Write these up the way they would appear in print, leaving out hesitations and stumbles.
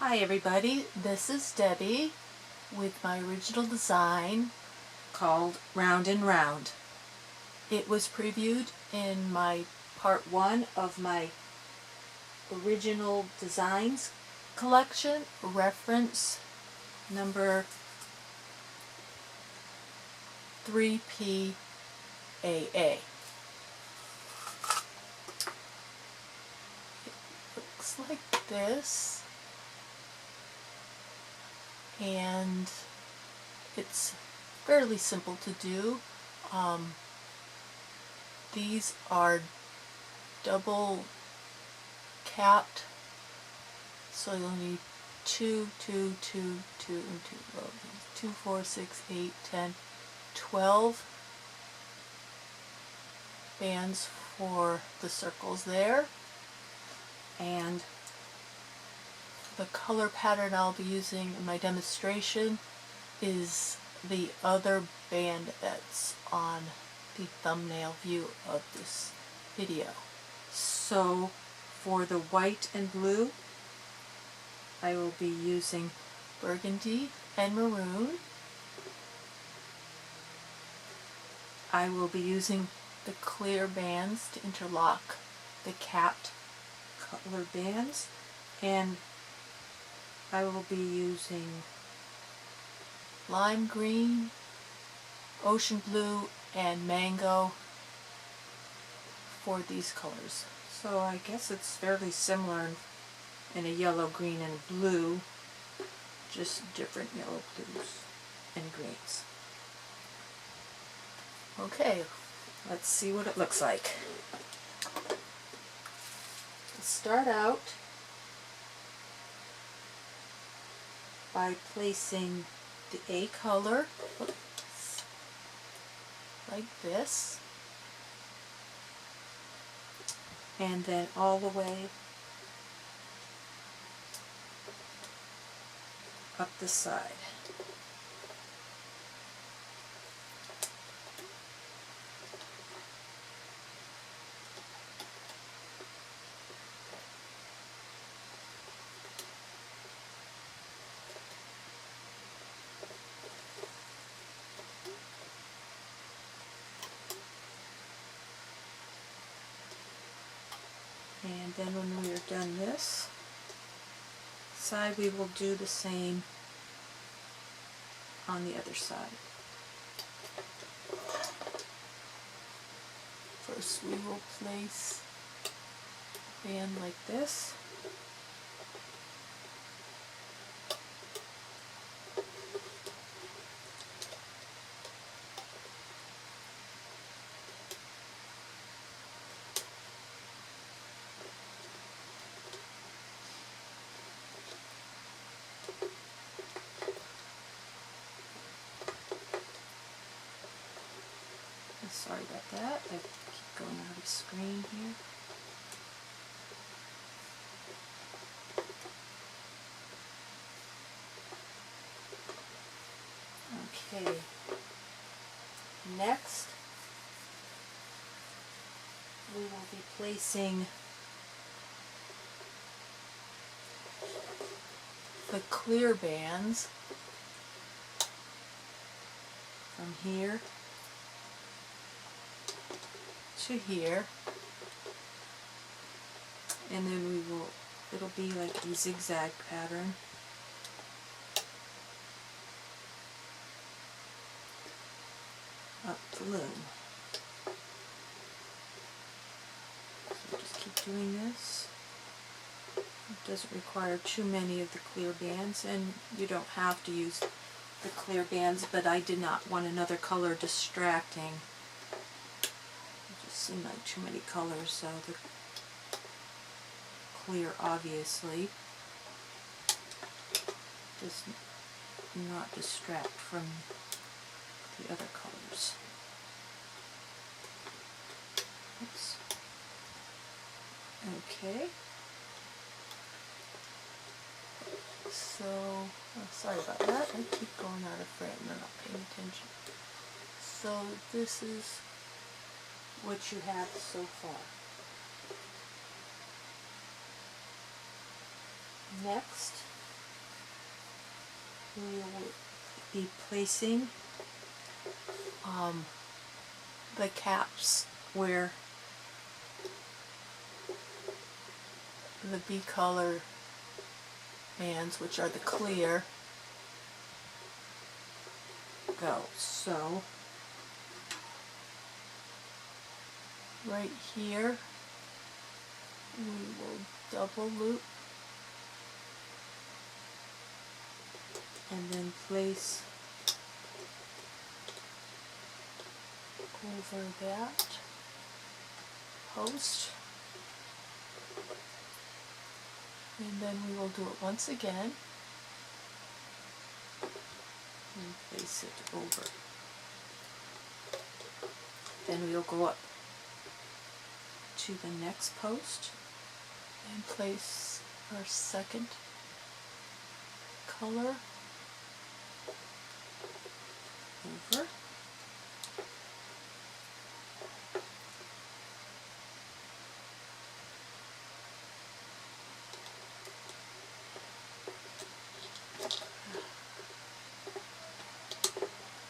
Hi everybody, this is Debbie with my original design called Round and Round. It was previewed in my part 1 of my original designs collection, reference number 3PAA. It looks like this, and it's fairly simple to do. These are double capped, so you'll need 2, 2, 2, 2, and 2, well, 2, 4, 6, 8, 10, 12 bands for the circles there. And the color pattern I'll be using in my demonstration is the other band that's on the thumbnail view of this video. So for the white and blue, I will be using burgundy and maroon. I will be using the clear bands to interlock the capped color bands, and I will be using lime green, ocean blue, and mango for these colors. So I guess it's fairly similar in a yellow, green, and blue, just different yellow, blues, and greens. Okay, let's see what it looks like. Let's start out by placing the A color like this, and then all the way up the side. And then when we are done this side, we will do the same on the other side. First we will place a band like this. Sorry about that, I keep going out of screen here. Okay, next we will be placing the clear bands from here to here, and then it'll be like a zigzag pattern. Up the loom. So just keep doing this. It doesn't require too many of the clear bands, and you don't have to use the clear bands, but I did not want another color distracting. It just seemed like too many colors, so the clear obviously does not distract from the other colors. Oops. Okay. So, sorry about that. I keep going out of frame and not paying attention. So this is what you have so far. Next, we will be placing the caps where the B color bands, which are the clear, go. So right here we will double loop and then place over that post, and then we will do it once again and place it over. Then we will go up to the next post and place our second color over.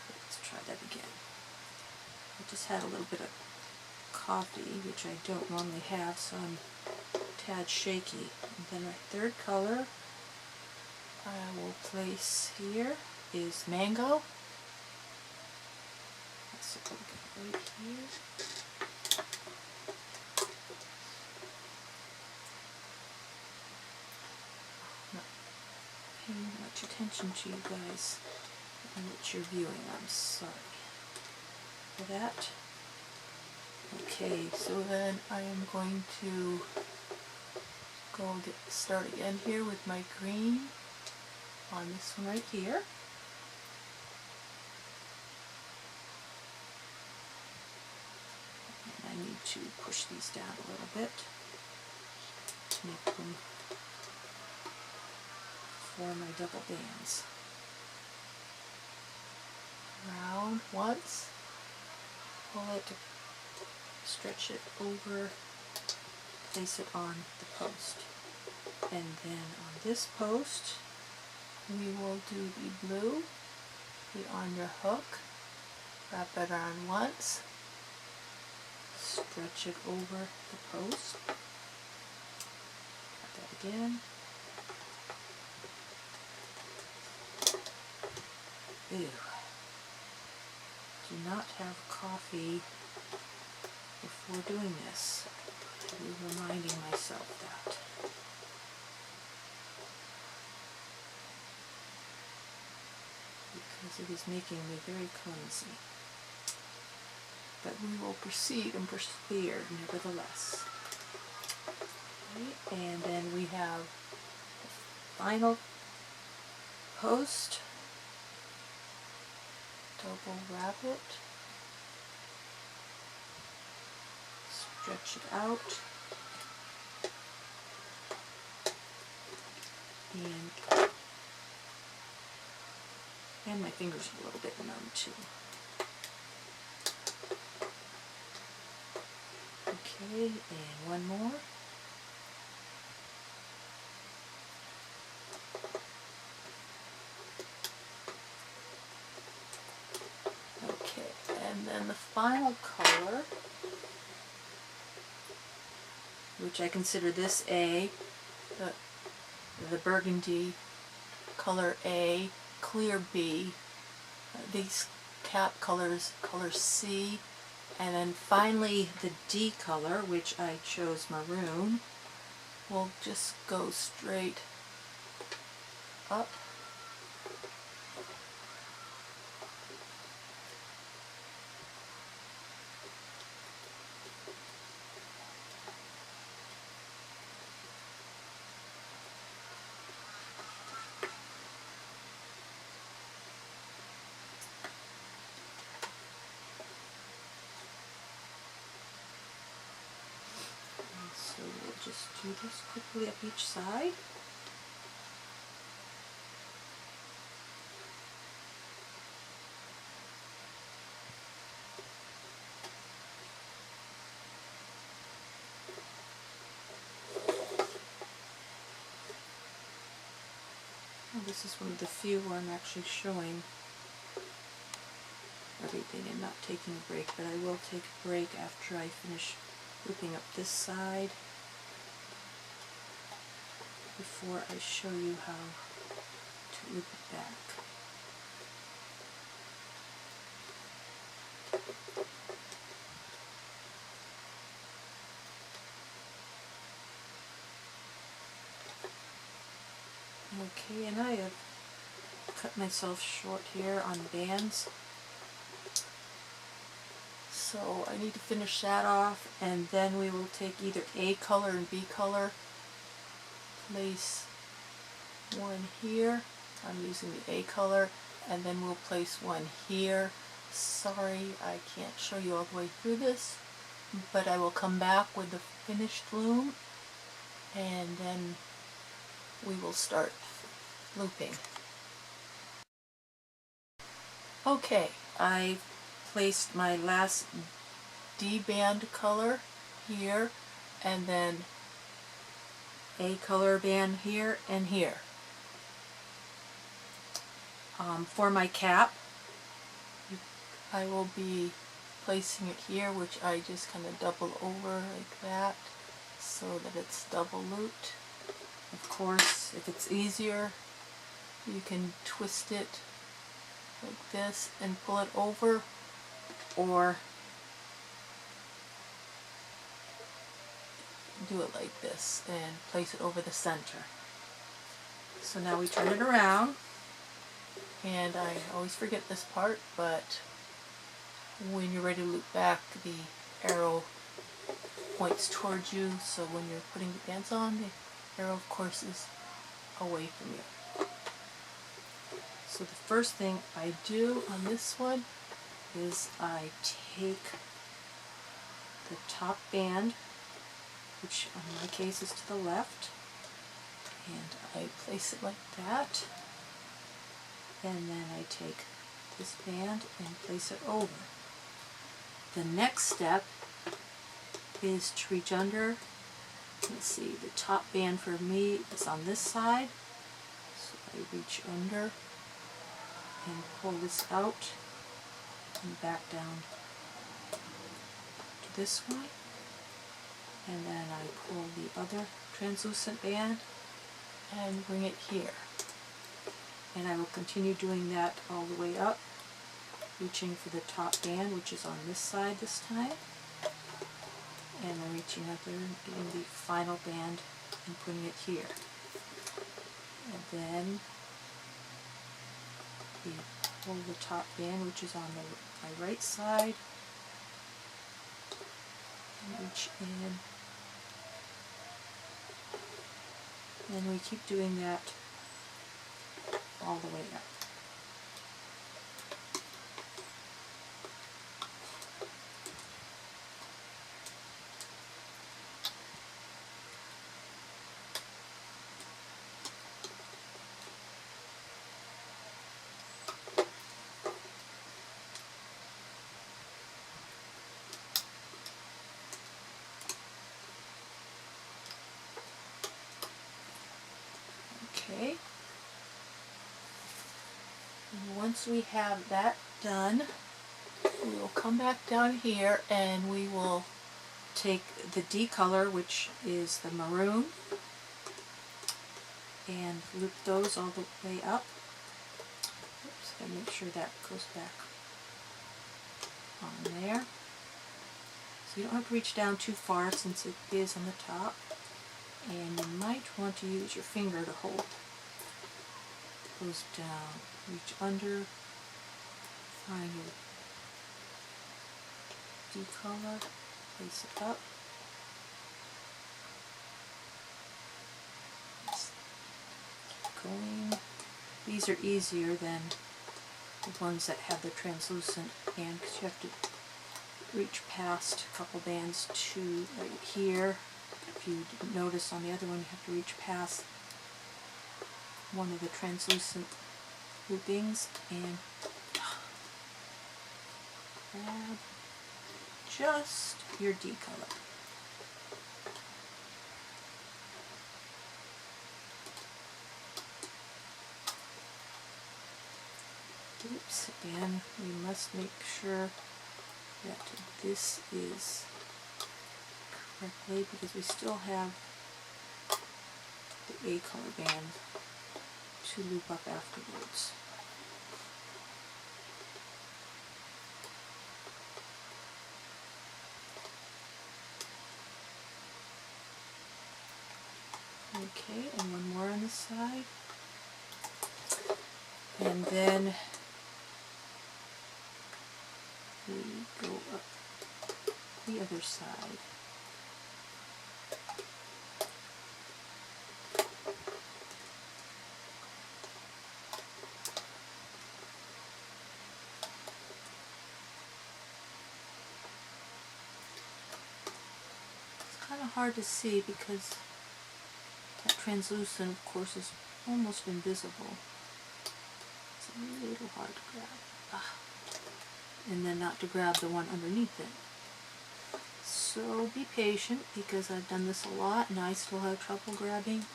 Let's try that again. I just had a little bit of coffee, which I don't normally have, so I'm a tad shaky. And then my third color I will place here is mango. Let's look right here. Not paying much attention to you guys and what you're viewing. I'm sorry for that. Okay, so then I am going to start again here with my green on this one right here. And I need to push these down a little bit to make them form my double bands. Round once, pull it, stretch it over, place it on the post. And then on this post, we will do the blue, be on your hook, wrap it around once, stretch it over the post, try that again. Ew. Do not have coffee before doing this. I'll be reminding myself that. Because it is making me very clumsy. But we will proceed and persevere nevertheless. Okay, and then we have the final post. Double wrap it, stretch it out, and my fingers are a little bit numb too. Okay, and one more. And then the final color, which I consider this A, the burgundy, color A, clear B, these cap colors, color C, and then finally the D color, which I chose maroon, will just go straight up. So we'll just do this quickly up each side. this is one of the few where I'm actually showing everything and not taking a break, but I will take a break after I finish looping up this side before I show you how to loop it back. Okay, and I have cut myself short here on bands, so I need to finish that off, and then we will take either A color and B color, place one here, I'm using the A color, and then we'll place one here. Sorry I can't show you all the way through this, but I will come back with the finished loom and then we will start looping. Okay, I've placed my last D band color here and then A color band here and here. For my cap, I will be placing it here, which I just kind of double over like that so that it's double looped. Of course, if it's easier, you can twist it like this and pull it over, or do it like this and place it over the center. So now we turn it around, and I always forget this part, but when you're ready to loop back, the arrow points towards you, so when you're putting the bands on, the arrow of course is away from you. So the first thing I do on this one is I take the top band, which in my case is to the left, and I place it like that, and then I take this band and place it over. The next step is to reach under. Let's see, the top band for me is on this side, so I reach under and pull this out and back down to this one, and then I pull the other translucent band and bring it here, and I will continue doing that all the way up, reaching for the top band, which is on this side this time, and then reaching up there and getting the final band and putting it here. And then we pull the top band, which is on my right side, and reach in, and we keep doing that all the way up. Okay, and once we have that done, we will come back down here and we will take the D color, which is the maroon, and loop those all the way up. Oops, gotta make sure that goes back on there. So you don't have to reach down too far since it is on the top, and you might want to use your finger to hold. Goes down, reach under, find your D color, place it up. Just keep going. These are easier than the ones that have the translucent band, because you have to reach past a couple bands to right here. If you didn't notice on the other one, you have to reach past one of the translucent loopings and grab just your D color. once again, we must make sure that this is correctly, because we still have the A color band to loop up afterwards. Okay, and one more on the side. And then we go up the other side. It's kind of hard to see because that translucent, of course, is almost invisible. It's a little hard to grab. And then not to grab the one underneath it. So be patient, because I've done this a lot and I still have trouble grabbing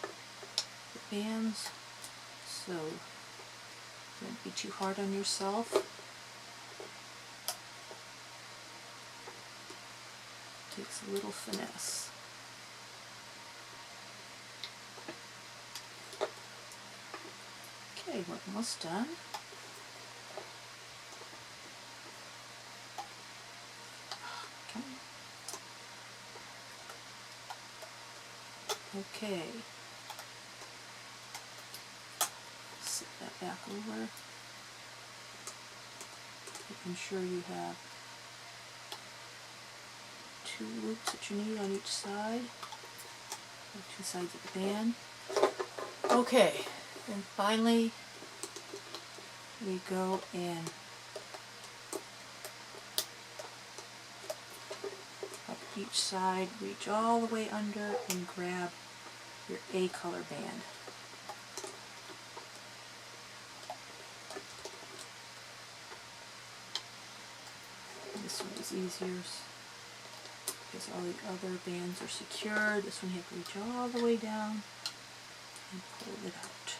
the bands. So don't be too hard on yourself. It takes a little finesse. Okay, we're almost done. Okay, set that back over, making sure you have 2 loops that you need on each side, or 2 sides of the band. Okay, and finally we go and up each side, reach all the way under and grab your A color band. This one is easier because all the other bands are secure. This one you have to reach all the way down and pull it out.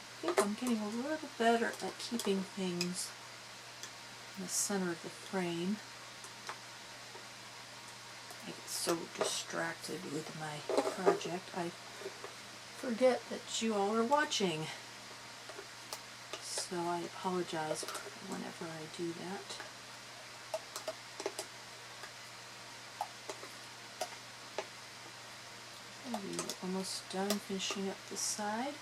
I think I'm getting a little better at keeping things in the center of the frame. I get so distracted with my project, I forget that you all are watching. So I apologize whenever I do that. We're almost done finishing up this side.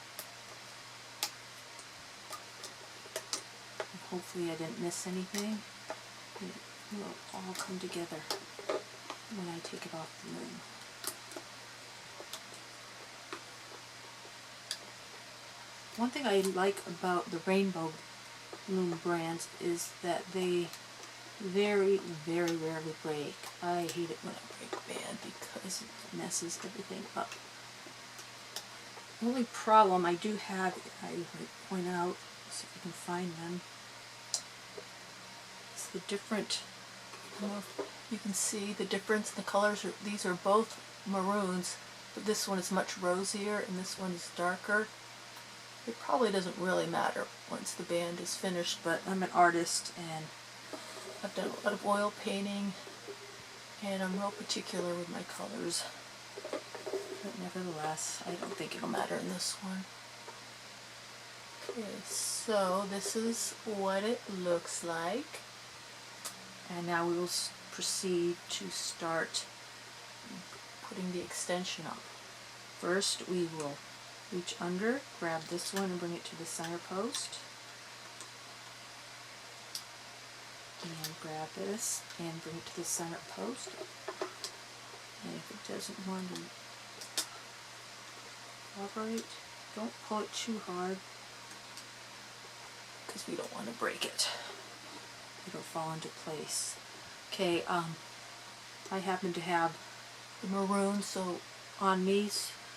And hopefully I didn't miss anything. It will all come together when I take it off the loom. One thing I like about the Rainbow Loom brands is that they very, very rarely break. I hate it when I break a band because it messes everything up. The only problem I do have, I might point out, see if I can find them, is the different, you can see the difference in the colors. These are both maroons, but this one is much rosier and this one is darker. It probably doesn't really matter once the band is finished, but I'm an artist and I've done a lot of oil painting and I'm real particular with my colors. But nevertheless, I don't think it'll matter in this one. Okay, so this is what it looks like. And now we will proceed to start putting the extension up. First we will reach under, grab this one and bring it to the center post. And grab this and bring it to the center post. And if it doesn't want to cooperate, don't pull it too hard because we don't want to break it. It'll fall into place. Okay, I happen to have the maroon on me,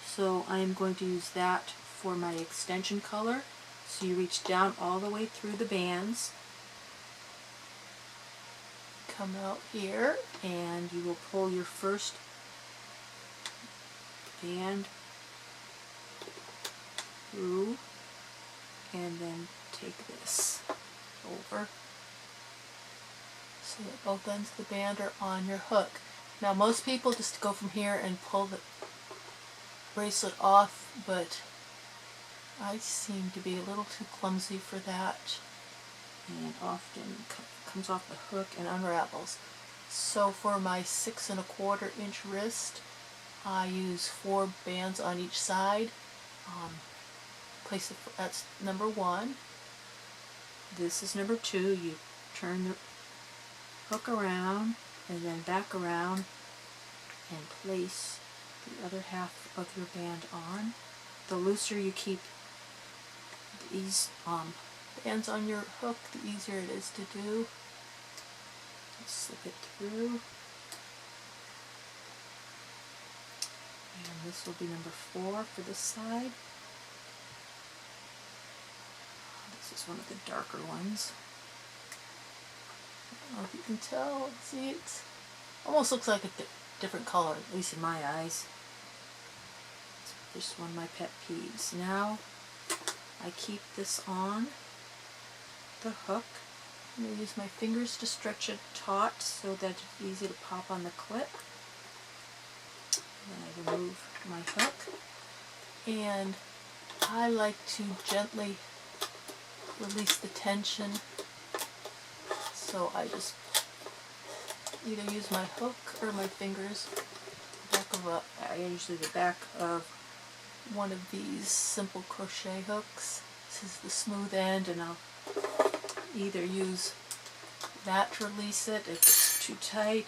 so I am going to use that for my extension color. So you reach down all the way through the bands, come out here and you will pull your first band through and then take this over so that both ends of the band are on your hook. Now most people just go from here and pull the bracelet off, but I seem to be a little too clumsy for that, and often comes off the hook and unravels. So for my 6 1/4 inch wrist, I use 4 bands on each side. Place it, that's number 1. This is number 2. You turn the hook around and then back around and place the other half of your band on. The looser you keep these bands on your hook, the easier it is to do. Just slip it through. And this will be number 4 for this side. This is one of the darker ones. I don't know if you can tell. See, it almost looks like a different color, at least in my eyes. It's just one of my pet peeves. Now I keep this on the hook. I'm going to use my fingers to stretch it taut so that it's easy to pop on the clip. Then I remove my hook, and I like to gently release the tension, so I just either use my hook or my fingers. Usually the back of one of these simple crochet hooks. This is the smooth end, and I'll either use that to release it if it's too tight,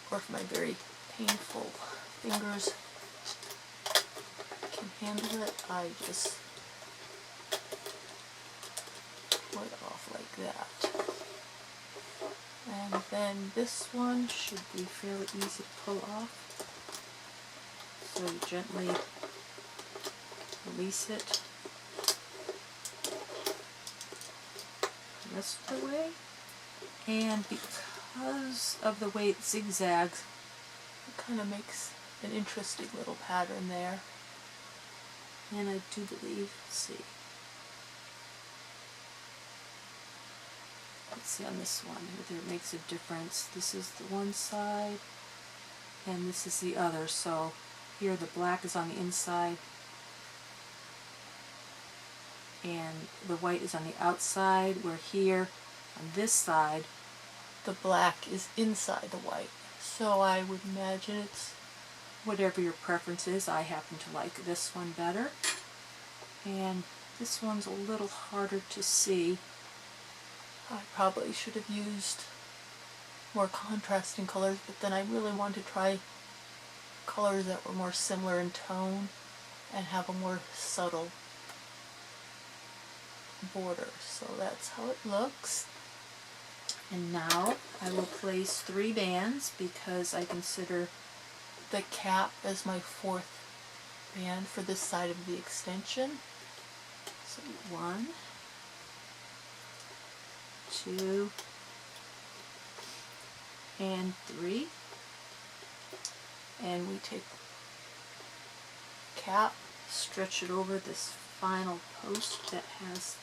or if my very painful fingers can handle it, I just pull it off like that. And then this one should be fairly easy to pull off. So you gently release it the rest of the way. And because of the way it zigzags, it kind of makes an interesting little pattern there. And I do believe, let's see on this one whether it makes a difference. This is the one side and this is the other. So here the black is on the inside and the white is on the outside, where here on this side the black is inside the white. So I would imagine it's whatever your preference is. I happen to like this one better, and this one's a little harder to see. I probably should have used more contrasting colors, but then I really wanted to try colors that were more similar in tone and have a more subtle border. So that's how it looks. And now I will place 3 bands because I consider the cap as my 4th band for this side of the extension. So 1, 2, and 3. And we take cap, stretch it over this final post that has,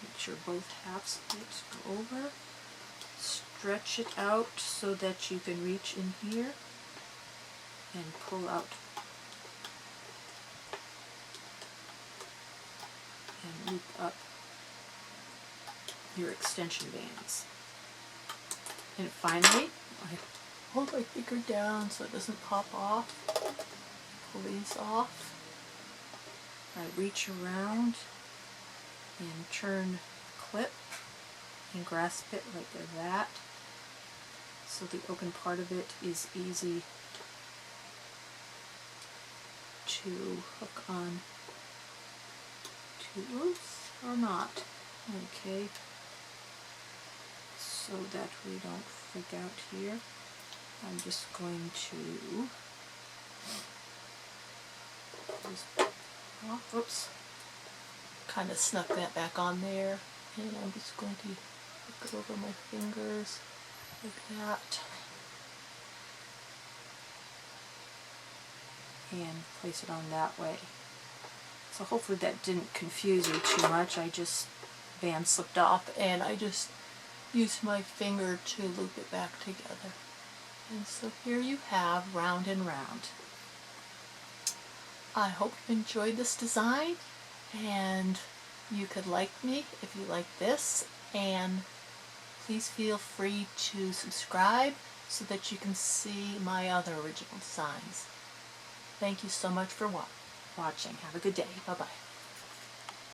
make sure both halves go over, stretch it out so that you can reach in here and pull out and loop up your extension bands. And finally, I hold my finger down so it doesn't pop off. Pull these off. I reach around and turn the clip and grasp it like that, so the open part of it is easy to hook on to loose or not. Okay, so that we don't freak out here, I'm just going to just off. Oops, kind of snuck that back on there, and I'm just going to put go over my fingers like that. And place it on that way. So hopefully that didn't confuse you too much. I just band slipped off and I just used my finger to loop it back together. And so here you have round and round. I hope you enjoyed this design and you could like me if you like this, and please feel free to subscribe so that you can see my other original designs. Thank you so much for watching. Have a good day. Bye-bye.